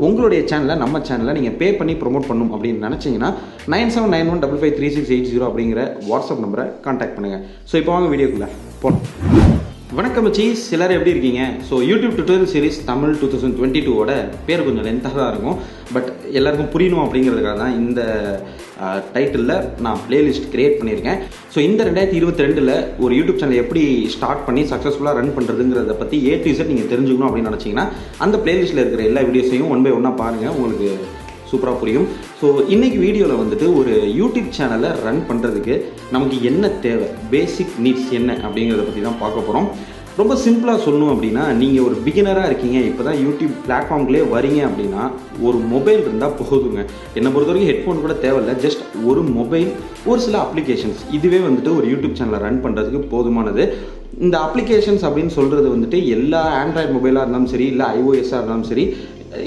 உங்களுடைய சேனலை நம்ம சேனலை நீங்கள் பே பண்ணி ப்ரொமோட் பண்ணணும் அப்படின்னு நினச்சிங்கன்னா 9791553680 அப்படிங்கிற வாட்ஸ்அப் நம்பரை கான்டாக்ட் பண்ணுங்கள். ஸோ இப்போ வாங்க வீடியோக்குள்ளே போகணும். வணக்கம் மச்சீஸ், எல்லாரும் எப்படி இருக்கீங்க? So YouTube tutorial series Tamil 2022ஓட பேர் கொஞ்சம் லென்த்தாக தான் இருக்கும். பட் எல்லாருக்கும் புரியணும் அப்படிங்கிறதுக்காக தான் இந்த டைட்டிலில் நான் பிளேலிஸ்ட் கிரியேட் பண்ணியிருக்கேன். ஸோ இந்த 2022 ஒரு யூடியூப் சேனல் எப்படி ஸ்டார்ட் பண்ணி சக்ஸஸ்ஃபுல்லாக ரன் பண்ணுறதுங்கிறத பற்றி A to Z நீங்கள் தெரிஞ்சுக்கணும் அப்படின்னு நினச்சிங்கன்னா அந்த பிளேலிஸ்ட்டில் இருக்கிற எல்லா வீடியோஸையும் ஒன் பை ஒன்னாக பாருங்கள், உங்களுக்கு சூப்பராக புரியும். ஸோ இன்றைக்கி வீடியோவில் வந்துட்டு ஒரு யூடியூப் சேனலை ரன் பண்ணுறதுக்கு நமக்கு என்ன தேவை, பேசிக் நீட்ஸ் என்ன அப்படிங்கிறத பற்றி தான் பார்க்க போகிறோம். ரொம்ப சிம்பிளாக சொல்லணும் அப்படின்னா, நீங்கள் ஒரு பிகினராக இருக்கீங்க, இப்போ தான் யூடியூப் பிளாட்ஃபார்ம்லேயே வரீங்க அப்படின்னா ஒரு மொபைல் இருந்தால் போதுங்க. என்னை பொறுத்த வரைக்கும் ஹெட்ஃபோன் கூட தேவையில்லை, ஜஸ்ட் ஒரு மொபைல், ஒரு சில அப்ளிகேஷன்ஸ், இதுவே வந்துட்டு ஒரு யூடியூப் சேனலை ரன் பண்ணுறதுக்கு போதுமானது. இந்த அப்ளிகேஷன்ஸ் அப்படின்னு சொல்கிறது வந்துட்டு எல்லா ஆண்ட்ராய்டு மொபைலாக இருந்தாலும் சரி, இல்லை iOS-ஆக இருந்தாலும் சரி,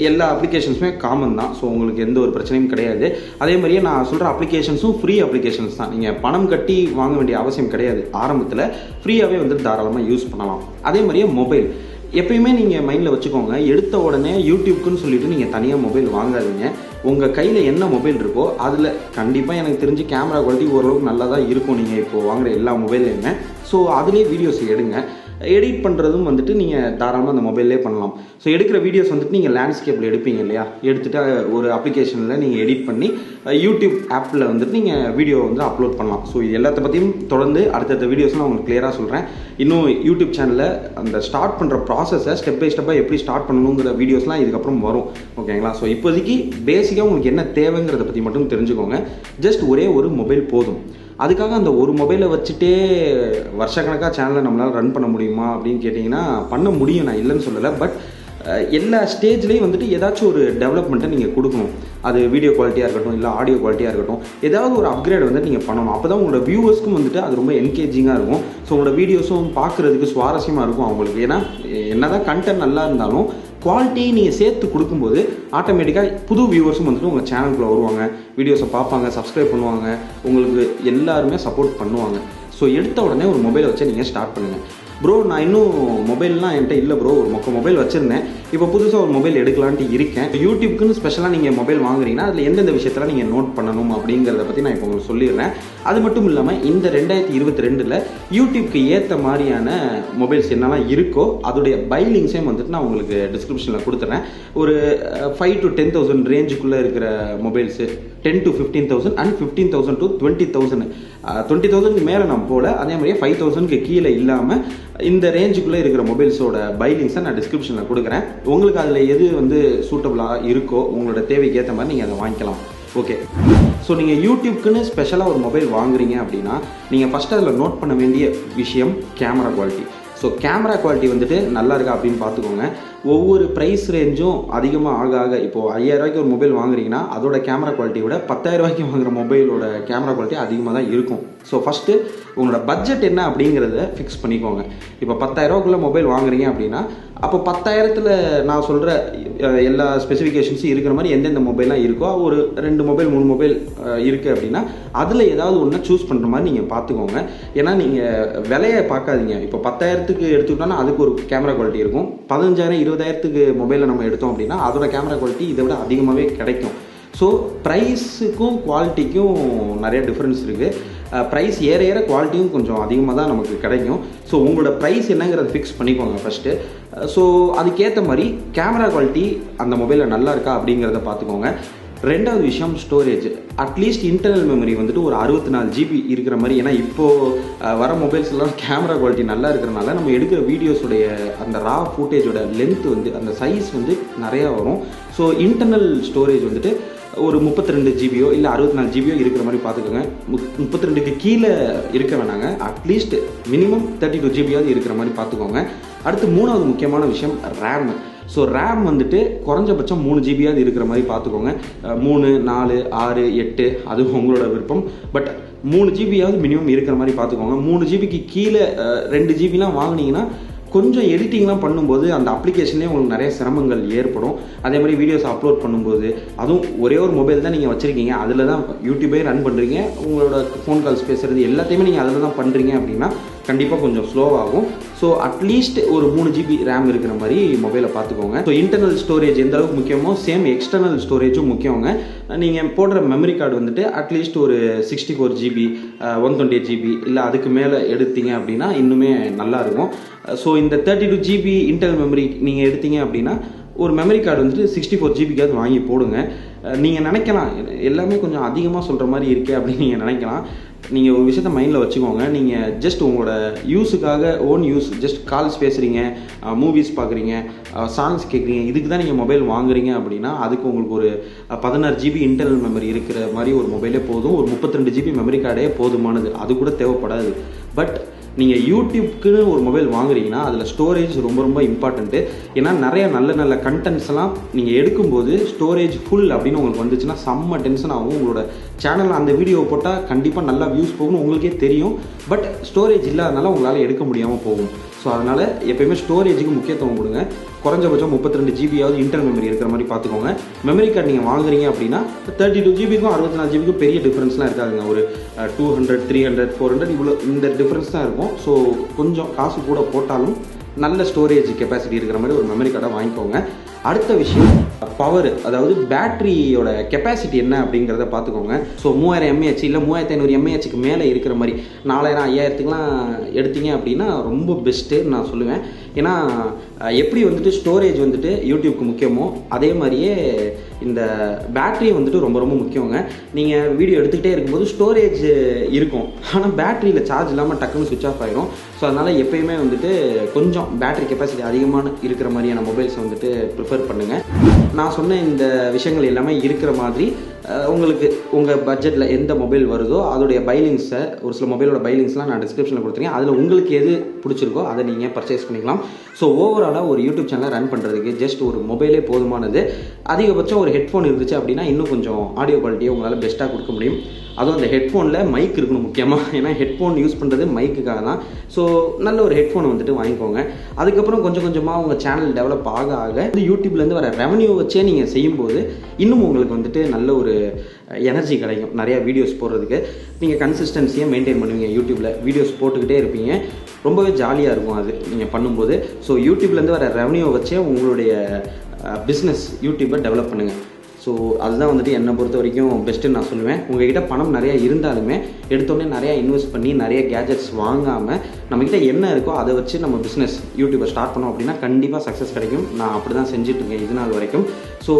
எல்லா அப்ளிகேஷன்ஸுமே காமன் தான். ஸோ உங்களுக்கு எந்த ஒரு பிரச்சனையும் கிடையாது. அதே மாதிரியே நான் சொல்கிற அப்ளிகேஷன்ஸும் ஃப்ரீ அப்ளிகேஷன்ஸ் தான். நீங்கள் பணம் கட்டி வாங்க வேண்டிய அவசியம் கிடையாது. ஆரம்பத்தில் ஃப்ரீயாகவே வந்து தாராளமாக யூஸ் பண்ணலாம். அதே மாதிரியே மொபைல் எப்பயுமே நீங்கள் மைண்டில் வச்சுக்கோங்க, எடுத்த உடனே யூடியூப்க்குன்னு சொல்லிட்டு நீங்கள் தனியாக மொபைல் வாங்காதீங்க. உங்கள் கையில் என்ன மொபைல் இருக்கோ அதில் கண்டிப்பாக எனக்கு தெரிஞ்சு கேமரா குவாலிட்டி ஓரளவுக்கு நல்லா தான் இருக்கும் நீங்கள் இப்போது வாங்குகிற எல்லா மொபைல்லையுமே. ஸோ அதுலேயே வீடியோஸ் எடுங்க. எடிட் பண்ணுறதும் வந்துட்டு நீங்கள் தாராளமாக அந்த மொபைல்லே பண்ணலாம். ஸோ எடுக்கிற வீடியோஸ் வந்துட்டு நீங்கள் லேண்ட்ஸ்கேப்பில் எடுப்பீங்க இல்லையா, எடுத்துகிட்டு ஒரு அப்ளிகேஷனில் நீங்கள் எடிட் பண்ணி யூடியூப் ஆப்பில் வந்துட்டு நீங்கள் வீடியோ வந்து அப்லோட் பண்ணலாம். ஸோ இது எல்லாத்த பற்றியும் தொடர்ந்து அடுத்தடுத்த வீடியோஸ்லாம் உங்களுக்கு கிளியராக சொல்கிறேன். இன்னும் யூடியூப் சேனலில் அந்த ஸ்டார்ட் பண்ணுற ப்ராசஸை ஸ்டெப் பை ஸ்டெப்பாக எப்படி ஸ்டார்ட் பண்ணணுங்கிற வீடியோஸ்லாம் இதுக்கப்புறம் வரும், ஓகேங்களா? ஸோ இப்போதைக்கு பேசிக்காக உங்களுக்கு என்ன தேவைங்கிறத பற்றி மட்டும் தெரிஞ்சுக்கோங்க. ஜஸ்ட் ஒரே ஒரு மொபைல் போதும். அதுக்காக அந்த ஒரு மொபைலை வச்சுட்டே வருஷக்கணக்காக சேனலை நம்மளால் ரன் பண்ண முடியுமா அப்படின்னு கேட்டிங்கன்னா பண்ண முடியும், நான் இல்லைன்னு சொல்லலை. பட் எல்லா ஸ்டேஜ்லேயும் வந்துட்டு ஏதாச்சும் ஒரு டெவலப்மெண்ட்டை நீங்கள் கொடுக்கணும். அது வீடியோ குவாலிட்டியாக இருக்கட்டும், இல்லை ஆடியோ குவாலிட்டியாக இருக்கட்டும், ஏதாவது ஒரு அப்கிரேட் வந்து நீங்கள் பண்ணணும். அப்போ தான் உங்களோட வியூவர்ஸ்க்கும் வந்துட்டு அது ரொம்ப என்கேஜிங்காக இருக்கும். ஸோ உங்களோட வீடியோஸும் பார்க்குறதுக்கு சுவாரஸ்யமாக இருக்கும் அவங்களுக்கு. ஏன்னா என்ன தான் கண்டென்ட் நல்லா இருந்தாலும் குவாலிட்டி நீங்கள் சேர்த்து கொடுக்கும்போது ஆட்டோமேட்டிக்காக புது வியூவர்ஸும் வந்துட்டு உங்கள் சேனலுக்குள்ளே வருவாங்க, வீடியோஸை பார்ப்பாங்க, சப்ஸ்கிரைப் பண்ணுவாங்க, உங்களுக்கு எல்லாருமே சப்போர்ட் பண்ணுவாங்க. ஸோ எடுத்த உடனே ஒரு மொபைலை வச்சு நீங்கள் ஸ்டார்ட் பண்ணுங்கள். ப்ரோ நான் இன்னும் மொபைல்லாம் என்கிட்ட இல்லை ப்ரோ, ஒரு மொபைல் வச்சுருந்தேன், இப்போ புதுசாக ஒரு மொபைல் எடுக்கலான்ட்டு இருக்கேன். யூடியூப்க்குன்னு ஸ்பெஷலாக நீங்கள் மொபைல் வாங்குறீங்கன்னா அதில் எந்தெந்த விஷயத்தில் நீங்கள் நோட் பண்ணணும் அப்படிங்கிறத பற்றி நான் இப்போ உங்களுக்கு சொல்லிடுறேன். அது மட்டும் இல்லாமல் இந்த 2022 யூடியூப்க்கு ஏற்ற மாதிரியான மொபைல்ஸ் என்னெல்லாம் இருக்கோ அதோடைய பை லிங்க்ஸையும் வந்துட்டு நான் உங்களுக்கு டிஸ்கிரிப்ஷனில் கொடுத்துட்றேன். ஒரு 5,000 to 10,000 ரேஞ்சுக்குள்ளே இருக்கிற மொபைல்ஸு, 10,000 to 15,000 அண்ட் 15,000 to 20,000. 20,000க்கு மேலே நம்ம போல, அதே மாதிரியே 5,000க்கு கீழே இல்லாமல் இந்த ரேஞ்சுக்குள்ளே இருக்கிற மொபைல்ஸோட பை லிங்க்ஸை நான் டிஸ்கிரிப்ஷனில் கொடுக்குறேன். உங்களுக்கு அதில் எது வந்து சூட்டபுளாக இருக்கோ உங்களோட தேவைக்கு ஏற்ற மாதிரி நீங்கள் அதை வாங்கிக்கலாம். ஓகே, ஸோ நீங்கள் யூடியூப்க்குன்னு ஸ்பெஷலாக ஒரு மொபைல் வாங்குறீங்க அப்படின்னா நீங்கள் ஃபஸ்ட்டு அதில் நோட் பண்ண வேண்டிய விஷயம் camera quality. So camera quality வந்துட்டு நல்லா இருக்கா அப்படின்னு பார்த்துக்கோங்க. ஒவ்வொரு ப்ரைஸ் ரேஞ்சும் அதிகமாக ஆக ஆக, இப்போது 5,000 ரூபாய்க்கு ஒரு மொபைல் வாங்குறீங்கன்னா அதோட கேமரா குவாலிட்டி விட 10,000 ரூபாய்க்கு வாங்குற மொபைலோட கேமரா குவாலிட்டி அதிகமாக தான் இருக்கும். ஸோ ஃபஸ்ட்டு உங்களோட பட்ஜெட் என்ன அப்படிங்கிறத ஃபிக்ஸ் பண்ணிக்கோங்க. இப்போ 10,000 ரூபாய்க்குள்ள மொபைல் வாங்குறீங்க அப்படின்னா அப்போ 10,000த்தில் நான் சொல்கிற எல்லா ஸ்பெசிஃபிகேஷன்ஸும் இருக்கிற மாதிரி எந்தெந்த மொபைல்லாம் இருக்கோ, ஒரு 2 மொபைல் 3 மொபைல் இருக்குது அப்படின்னா அதில் ஏதாவது ஒன்று சூஸ் பண்ணுற மாதிரி நீங்கள் பார்த்துக்கோங்க. ஏன்னா நீங்கள் விலையை பார்க்காதீங்க. இப்போ 10,000க்கு எடுத்துக்கிட்டோன்னா அதுக்கு ஒரு கேமரா குவாலிட்டி இருக்கும். 15,000 20,000க்கு மொபைலில் நம்ம எடுத்தோம் அப்படின்னா அதோட கேமரா குவாலிட்டி இதை விட அதிகமாகவே கிடைக்கும். ஸோ ப்ரைஸுக்கும் குவாலிட்டிக்கும் நிறைய டிஃப்ரென்ஸ் இருக்குது. ப்ரைஸ் ஏற ஏற குவாலிட்டியும் கொஞ்சம் அதிகமாக தான் நமக்கு கிடைக்கும். ஸோ உங்களோட ப்ரைஸ் என்னங்கிறத ஃபிக்ஸ் பண்ணிக்கோங்க ஃபஸ்ட்டு. ஸோ அதுக்கேற்ற மாதிரி கேமரா குவாலிட்டி அந்த மொபைலில் நல்லா இருக்கா அப்படிங்கிறத பார்த்துக்கோங்க. ரெண்டாவது விஷயம் ஸ்டோரேஜ். அட்லீஸ்ட் இன்டர்னல் மெமரி வந்துட்டு ஒரு 64 GB இருக்கிற மாதிரி. ஏன்னா இப்போது வர மொபைல்ஸ் எல்லாம் கேமரா குவாலிட்டி நல்லா இருக்கிறனால நம்ம எடுக்கிற வீடியோஸுடைய அந்த ரா ஃபுட்டேஜோட லென்த் வந்து அந்த சைஸ் வந்து நிறையா வரும். ஸோ இன்டர்னல் ஸ்டோரேஜ் வந்துட்டு ஒரு 32 ஜிபியோ இல்லை 64 ஜிபியோ இருக்கிற மாதிரி பார்த்துக்கோங்க. 32க்கு கீழே இருக்க வேணாங்க, அட்லீஸ்ட் மினிமம் 32 ஜிபியாவது இருக்கிற மாதிரி பார்த்துக்கோங்க. அடுத்து மூணாவது முக்கியமான விஷயம் ரேம். ஸோ ரேம் வந்துட்டு குறைஞ்சபட்சம் 3 ஜிபியாவது இருக்கிற மாதிரி பார்த்துக்கோங்க. 3, 4, 6, 8 அது உங்களோட விருப்பம். பட் 3 ஜிபியாவது மினிமம் இருக்கிற மாதிரி பார்த்துக்கோங்க. 3 ஜிபிக்கு கீழே 2 ஜிபிலாம் வாங்கினீங்கன்னா கொஞ்சம் எடிட்டிங்லாம் பண்ணும்போது அந்த அப்ளிகேஷன்லேயே உங்களுக்கு நிறைய சிரமங்கள் ஏற்படும். அதே மாதிரி வீடியோஸ் அப்லோட் பண்ணும்போது, அதுவும் ஒரே ஒரு மொபைல் தான் நீங்கள் வச்சுருக்கீங்க, அதில் தான் யூடியூபே ரன் பண்ணுறீங்க, உங்களோட ஃபோன் கால்ஸ் பேசுகிறது எல்லாத்தையுமே நீங்கள் அதில் தான் பண்ணுறீங்க அப்படின்னா கண்டிப்பாக கொஞ்சம் ஸ்லோவாகும். ஸோ அட்லீஸ்ட் ஒரு 3 GB ரேம் இருக்கிற மாதிரி மொபைலை பார்த்துக்கோங்க. ஸோ இன்டர்னல் ஸ்டோரேஜ் எந்த அளவுக்கு முக்கியமோ சேம் எக்ஸ்டர்னல் ஸ்டோரேஜும் முக்கியங்க. நீங்கள் போடுற மெமரி கார்டு வந்துட்டு அட்லீஸ்ட் ஒரு 64 GB 128 GB இல்லை அதுக்கு மேலே எடுத்தீங்க அப்படின்னா இன்னுமே நல்லாயிருக்கும். ஸோ இந்த 32 GB இன்டர்னல் மெமரி நீங்கள் எடுத்தீங்க அப்படின்னா ஒரு மெமரி கார்டு வந்துட்டு 64 GBக்காவது வாங்கி போடுங்க. நீங்கள் நினைக்கலாம் எல்லாமே கொஞ்சம் அதிகமாக சொல்கிற மாதிரி இருக்கே அப்படின்னு நீங்கள் நினைக்கலாம். நீங்கள் ஒரு விஷயத்த மைண்டில் வச்சுக்கோங்க. நீங்கள் ஜஸ்ட் உங்களோட யூஸுக்காக ஓன் யூஸ் ஜஸ்ட் கால்ஸ் பேசுகிறீங்க, மூவிஸ் பார்க்குறீங்க, சாங்ஸ் கேட்குறீங்க, இதுக்கு தான் நீங்கள் மொபைல் வாங்குறீங்க அப்படின்னா அதுக்கு உங்களுக்கு ஒரு 16 GB இன்டர்னல் மெமரி இருக்கிற மாதிரி ஒரு மொபைலே போதும். ஒரு 32 GB மெமரி கார்டே போதுமானது, அது கூட தேவைப்படாது. பட் நீங்கள் யூடியூப்க்குன்னு ஒரு மொபைல் வாங்குறீங்கன்னா அதில் ஸ்டோரேஜ் ரொம்ப ரொம்ப இம்பார்ட்டண்ட்டு. ஏன்னா நிறைய நல்ல நல்ல கண்டென்ட்ஸ்லாம் நீங்கள் எடுக்கும்போது ஸ்டோரேஜ் ஃபுல் அப்படின்னு உங்களுக்கு வந்துச்சுன்னா செம்ம டென்ஷன் ஆகும். உங்களோட சேனலில் அந்த வீடியோ போட்டால் கண்டிப்பாக நல்லா வியூஸ் போகணும் உங்களுக்கே தெரியும். பட் ஸ்டோரேஜ் இல்லாதனால உங்களால் எடுக்க முடியாமல் போகும். ஸோ அதனால் எப்போயுமே ஸ்டோரேஜுக்கு முக்கியத்துவம் கொடுங்க. குறைஞ்சபட்சம் 32 GBயாவது இன்டர்னல் மெமரி இருக்கிற மாதிரி பார்த்துக்கோங்க. மெமரி கார்டு நீங்கள் வாங்குறீங்க அப்படின்னா 32 GBக்கும் 64 GBக்கும் பெரிய டிஃப்ரென்ஸ்லாம் இருக்காதுங்க. ஒரு 200, 300, 400 இவ்வளோ இந்த டிஃப்ரென்ஸ் தான் இருக்கும். ஸோ கொஞ்சம் காசு கூட போட்டாலும் நல்ல ஸ்டோரேஜ் கெப்பாசிட்டி இருக்கிற மாதிரி ஒரு மெமரி கார்டை வாங்கிக்கோங்க. அடுத்த விஷயம் பவர், அதாவது பேட்டரியோட கெப்பாசிட்டி என்ன அப்படிங்கிறத பார்த்துக்கோங்க. ஸோ 3000 mAh இல்லை 3500 mAhக்கு மேலே இருக்கிற மாதிரி 4000, 5000க்குலாம் எடுத்தீங்க அப்படின்னா ரொம்ப பெஸ்ட்டுன்னு நான் சொல்லுவேன். ஏன்னா எப்படி வந்துட்டு ஸ்டோரேஜ் வந்துட்டு யூடியூப்க்கு முக்கியமோ அதே மாதிரியே இந்த பேட்டரி வந்துட்டு ரொம்ப ரொம்ப முக்கியங்க. நீங்கள் வீடியோ எடுத்துக்கிட்டே இருக்கும்போது ஸ்டோரேஜ் இருக்கும், ஆனால் பேட்டரியில் சார்ஜ் இல்லாமல் டக்குன்னு சுவிட்ச் ஆஃப் ஆகிரும். ஸோ அதனால் எப்போயுமே வந்துட்டு கொஞ்சம் பேட்டரி கெப்பாசிட்டி அதிகமான இருக்கிற மாதிரியான மொபைல்ஸ் வந்துட்டு ப்ரிஃபர் பண்ணுங்கள். நான் சொன்ன இந்த விஷயங்கள் எல்லாமே இருக்கிற மாதிரி உங்களுக்கு உங்கள் பட்ஜெட்டில் எந்த மொபைல் வருதோ அதோடைய பைலிங்ஸை, ஒரு சில மொபைலோட பைலிங்ஸ்லாம் நான் டிஸ்கிரிப்ஷனில் கொடுத்துருக்கேன். அதில் உங்களுக்கு எது பிடிச்சிருக்கோ அதை நீங்கள் பர்ச்சேஸ் பண்ணிக்கலாம். ஸோ ஓவராலாக ஒரு யூடியூப் சேனலை ரன் பண்ணுறதுக்கு ஜஸ்ட் ஒரு மொபைலே போதுமானது. அதிகபட்சம் ஒரு ஹெட்ஃபோன் இருந்துச்சு அப்படின்னா இன்னும் கொஞ்சம் ஆடியோ குவாலிட்டியை உங்களால் பெஸ்ட்டாக கொடுக்க முடியும். அதுவும் அந்த ஹெட்ஃபோனில் மைக் இருக்கணும் முக்கியமாக. ஏன்னா ஹெட்ஃபோன் யூஸ் பண்ணுறது மைக்குக்காக தான். ஸோ நல்ல ஒரு ஹெட்ஃபோனை வந்துட்டு வாங்கிக்கோங்க. அதுக்கப்புறம் கொஞ்சம் கொஞ்சமாக உங்கள் சேனல் டெவலப் ஆக ஆக யூடியூப்லேருந்து வர ரெவன்யூ வச்சே நீங்கள் செய்யும்போது இன்னும் உங்களுக்கு வந்துட்டு நல்ல ஒரு எனர்ஜி கிடைக்கும் நிறையா வீடியோஸ் போடுறதுக்கு. நீங்கள் கன்சிஸ்டன்சியாக மெயின்டைன் பண்ணுவீங்க. யூடியூப்பில் வீடியோஸ் போட்டுக்கிட்டே இருப்பீங்க, ரொம்பவே ஜாலியாக இருக்கும் அது நீங்கள் பண்ணும்போது. ஸோ யூடியூப்லேருந்து வர ரெவன்யூ வச்சே உங்களுடைய பிஸ்னஸ் யூடியூப்பை டெவலப் பண்ணுங்கள். ஸோ அதுதான் வந்துட்டு என்னை பொறுத்த வரைக்கும் பெஸ்ட்டுன்னு நான் சொல்லுவேன். உங்கள்கிட்ட பணம் நிறையா இருந்தாலுமே எடுத்தோடனே நிறையா இன்வெஸ்ட் பண்ணி நிறைய கேஜெட்ஸ் வாங்காமல் நம்மக்கிட்ட என்ன இருக்கோ அதை வச்சு நம்ம பிஸ்னஸ் யூடியூப்பை ஸ்டார்ட் பண்ணோம் அப்படின்னா கண்டிப்பாக சக்ஸஸ் கிடைக்கும். நான் அப்படி தான் செஞ்சுட்ருக்கேன் இது நாள் வரைக்கும். ஸோ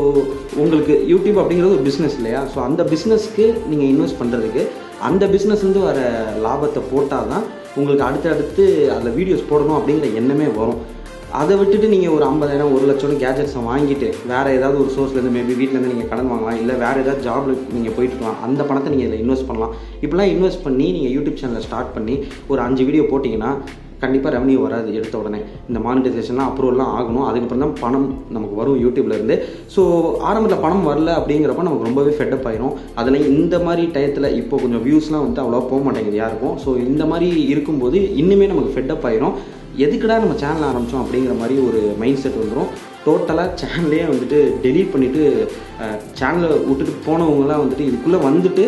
உங்களுக்கு யூடியூப் அப்படிங்கிறது ஒரு பிஸ்னஸ் இல்லையா? ஸோ அந்த பிஸ்னஸ்க்கு நீங்கள் இன்வெஸ்ட் பண்ணுறதுக்கு அந்த பிஸ்னஸ்லேருந்து வர லாபத்தை போட்டால் தான் உங்களுக்கு அடுத்தடுத்து அதில் வீடியோஸ் போடணும் அப்படிங்கிற எண்ணமே வரும். அதை விட்டுட்டு நீங்கள் ஒரு 50,000, 1,00,000 கேஜெட்ஸை வாங்கிட்டு வேறு ஏதாவது ஒரு சோர்ஸ்லேருந்து மேபி வீட்டிலேருந்து நீங்கள் கடன் வாங்கலாம், இல்லை வேறு ஏதாவது ஜாபில் நீங்கள் போயிட்டுருக்கலாம். அந்த பணத்தை நீங்கள் இதில் இன்வெஸ்ட் பண்ணலாம். இப்படிலாம் இன்வெஸ்ட் பண்ணி நீங்கள் யூடியூப் சேனலை ஸ்டார்ட் பண்ணி ஒரு 5 வீடியோ போட்டிங்கன்னா கண்டிப்பாக ரெவன்யூ வராது எடுத்த உடனே. இந்த மானிட்டைசேஷன்லாம் அப்ரூவல்லாம் ஆகணும். அதுக்கப்புறம் தான் பணம் நமக்கு வரும் யூடியூப்லேருந்து. ஸோ ஆரம்பத்தில் பணம் வரல அப்படிங்கிறப்ப நமக்கு ரொம்பவே ஃபெட்டப் ஆயிரும். அதில் இந்த மாதிரி டயத்தில் இப்போ கொஞ்சம் வியூஸ்லாம் வந்துட்டு அவ்வளோவா போக மாட்டேங்குது யாருக்கும். ஸோ இந்த மாதிரி இருக்கும்போது இன்னுமே நமக்கு ஃபெட்டப் ஆயிரும். எதுக்குடா நம்ம சேனல் ஆரம்பித்தோம் அப்படிங்கிற மாதிரி ஒரு மைண்ட் செட் வந்துடும். டோட்டலாக சேனலே வந்துட்டு டெலீட் பண்ணிவிட்டு சேனலை விட்டுட்டு போனவங்களாம் வந்துட்டு இதுக்குள்ளே வந்துட்டு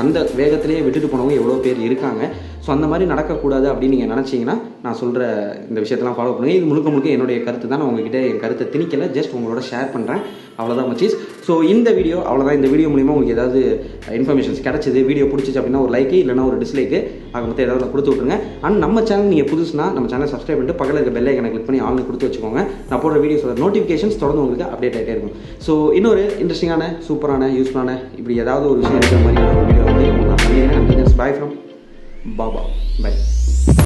அந்த வேகத்திலேயே விட்டுட்டு போனவங்க எவ்வளோ பேர் இருக்காங்க. ஸோ அந்த மாதிரி நடக்கக்கூடாது அப்படின்னு நீங்கள் நினச்சிங்கன்னா நான் சொல்கிற இந்த விஷயத்தெல்லாம் ஃபாலோ பண்ணுங்கள். இது முழுக்க முழுக்க என்னுடைய கருத்து தான். நான் உங்ககிட்ட என் கருத்தை திணிக்கலை, ஜஸ்ட் உங்களோட ஷேர் பண்ணுறேன், அவ்வளோதான் மச்சீஸ். ஸோ இந்த வீடியோ அவ்வளோதான். இந்த வீடியோ மூலிமா உங்களுக்கு ஏதாவது இன்ஃபர்மேஷன்ஸ் கிடச்சிது, வீடியோ பிடிச்சிச்சு அப்படின்னா ஒரு லைக்கு இல்லைனா ஒரு டிஸ்லைக்கு ஆக மொத்தம் ஏதாவது கொடுத்து விட்ருங்க. அண்ட் நம்ம சேனல் நீங்கள் புதுசுனா நம்ம சேனல் சப்ஸ்கிரைப் பண்ணிட்டு பக்கத்தில் இருக்க பெல் ஐக்கனை கிளிக் பண்ணி ஆன்லைன் கொடுத்து வச்சுக்கோங்க. நான் போடுற வீடியோஸோட நோட்டிஃபிகேஷன்ஸ் தொடர்ந்து உங்களுக்கு அப்டேட் ஆகிட்டே இருக்கும். ஸோ இன்னொரு இன்ட்ரெஸ்டிங்கான, சூப்பரான, யூஸ்ஃபுல்லான இப்படி ஏதாவது ஒரு விஷயம் இருக்கிற மாதிரி ஒரு வீடியோ வந்து நான் பண்ணிடுறேன். Bye from Baba. பை.